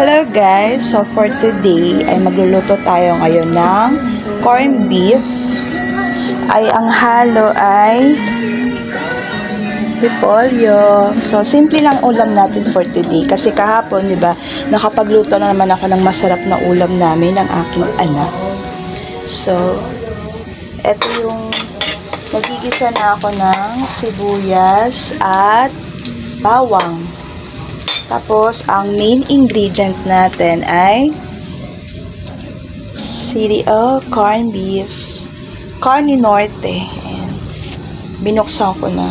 Hello guys! So for today ay magluluto tayo ngayon ng corned beef. Ay ang halo ay repolyo. So simple lang ulam natin for today kasi kahapon, 'di ba? Nakapagluto na naman ako ng masarap na ulam namin ng aking anak. So ito yung magigisa na ako ng sibuyas at bawang. Tapos, ang main ingredient natin ay corned beef, carne norte. Ayan. Binuksan ko na.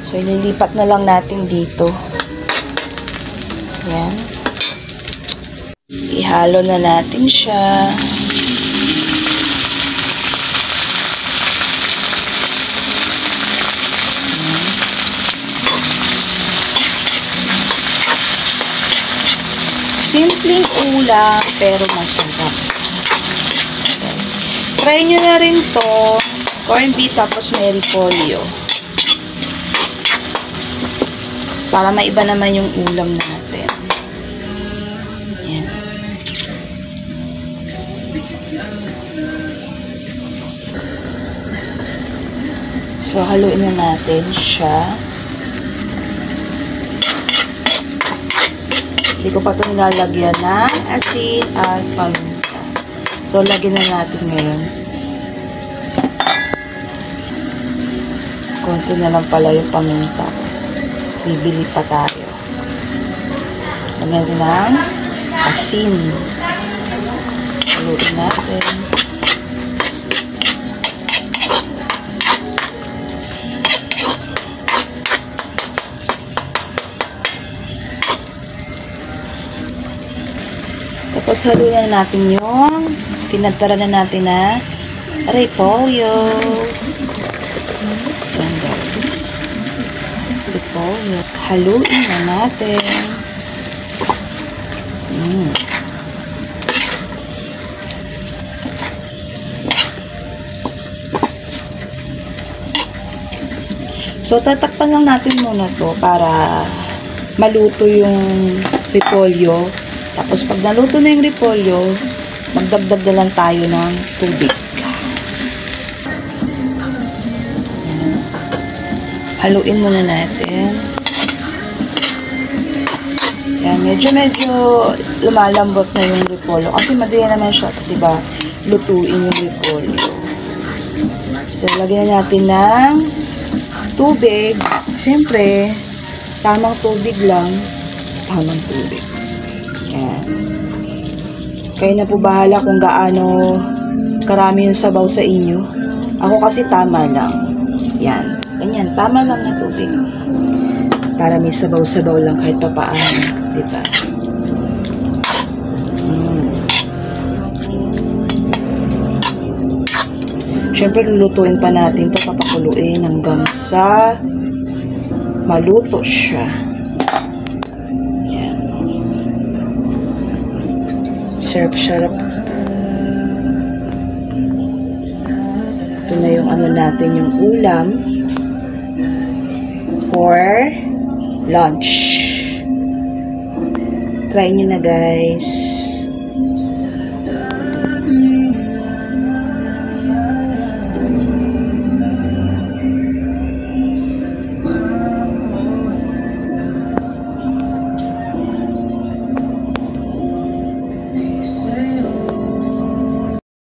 So, ililipat na lang natin dito. Ayan. Ihalo na natin siya. Simpleng ulam, pero masarap. Yes. Try nyo na rin to. Corned beef, tapos may repolyo. Para maiba naman yung ulam natin. Yan. So, haluin na natin siya. Hindi ko pa ito nilalagyan ng asin at paminta. So, lagyan na natin ngayon. Konti na lang pala yung paminta. Bibili pa tayo. So, lagyan ng asin. Haluin natin. Tapos haluin na natin yung tinadtara na natin na repolyo. Ayan guys. Repolyo. Haluin na natin. So, tatakpan lang natin muna to para maluto yung repolyo. Tapos, pag naluto na yung repolyo, magdagdag na lang tayo ng tubig. Haluin muna natin. Yan, medyo lumalambot na yung repolyo. Kasi madali naman siya, diba, lutuin yung repolyo. So, lagyan natin ng tubig. Siyempre, tamang tubig lang. Tamang tubig. Yan. Kayo na po bahala kung gaano karami yung sabaw sa inyo. Ako kasi tama lang. Yan. Ganyan. Tama lang na tubig. Para may sabaw-sabaw lang kahit papaano. Diba? Siyempre, lulutuin pa natin ito. Papakuluin hanggang sa maluto siya. Sarap. Ito na yung ano natin, yung ulam for lunch. Try nyo na guys.